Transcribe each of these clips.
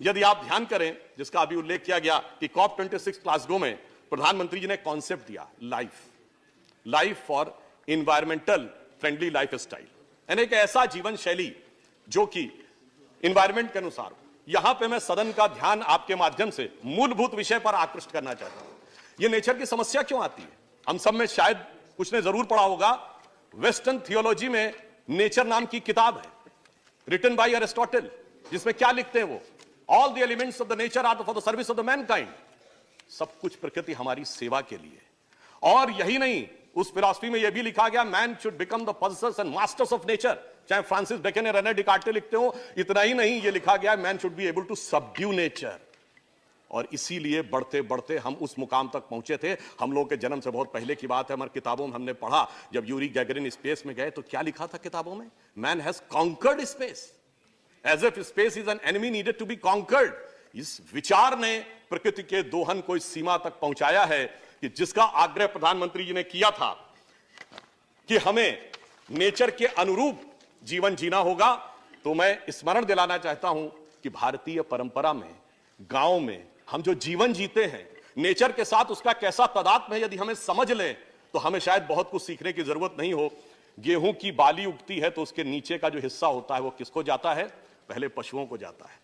यदि आप ध्यान करें, जिसका अभी उल्लेख किया गया कि COP26 ग्लासगो में प्रधानमंत्री जी ने कॉन्सेप्ट दिया life for environmental friendly life style, यानी एक ऐसा जीवन शैली जो कि इन्वायरमेंट के अनुसार हो। यहां पे मैं सदन का ध्यान आपके माध्यम से मूलभूत विषय पर आकृष्ट करना चाहता हूं। यह नेचर की समस्या क्यों आती है? हम सब में शायद कुछ ने जरूर पढ़ा होगा, वेस्टर्न थियोलॉजी में नेचर नाम की किताब है रिटन बाय एरिस्टोटल, जिसमें क्या लिखते हैं वो, all the elements of the nature are for the service of the mankind. सब कुछ प्रकृति हमारी सेवा के लिए। और यही नहीं, उस फिलॉसफी में यह भी लिखा गया, man should become the possessors and masters of nature, चाहे फ्रांसिस बेकन या रेने डिकार्टे लिखते हो। इतना ही नहीं, यह लिखा गया, man should be able to subdue nature. और इसीलिए बढ़ते बढ़ते हम उस मुकाम तक पहुंचे थे। हम लोग के जन्म से बहुत पहले की बात है, हमारी किताबों में हमने पढ़ा, जब यूरी गैगरिन स्पेस में गए तो क्या लिखा था किताबों में? Man has conquered space, as if space is an enemy needed to be conquered. इस विचार ने प्रकृति के दोहन को इस सीमा तक पहुंचाया है कि जिसका आग्रह प्रधानमंत्री जी ने किया था कि हमें नेचर के अनुरूप जीवन जीना होगा, तो मैं स्मरण दिलाना चाहता हूं कि भारतीय परंपरा में, गांव में हम जो जीवन जीते हैं, नेचर के साथ उसका कैसा तादात्म्य है, यदि हमें समझ लें तो हमें शायद बहुत कुछ सीखने की जरूरत नहीं हो। गेहूं की बाली उगती है तो उसके नीचे का जो हिस्सा होता है वो किसको जाता है? पहले पशुओं को जाता है।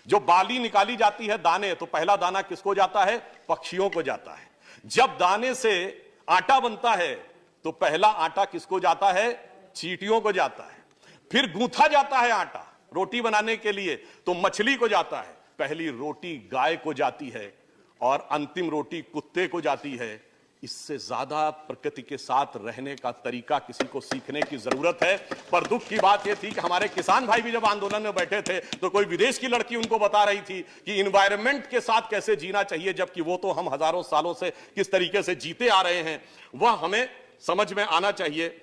जो बाली निकाली जाती है दाने, तो पहला दाना किसको जाता है? पक्षियों को जाता है। जब दाने से आटा बनता है तो पहला आटा किसको जाता है? चींटियों को जाता है। फिर गूंथा जाता है आटा रोटी बनाने के लिए, तो मछली को जाता है। पहली रोटी गाय को जाती है और अंतिम रोटी कुत्ते को जाती है। इससे ज्यादा प्रकृति के साथ रहने का तरीका किसी को सीखने की जरूरत है। पर दुख की बात यह थी कि हमारे किसान भाई भी जब आंदोलन में बैठे थे तो कोई विदेश की लड़की उनको बता रही थी कि इन्वायरमेंट के साथ कैसे जीना चाहिए, जबकि वो तो हम हजारों सालों से किस तरीके से जीते आ रहे हैं वह हमें समझ में आना चाहिए।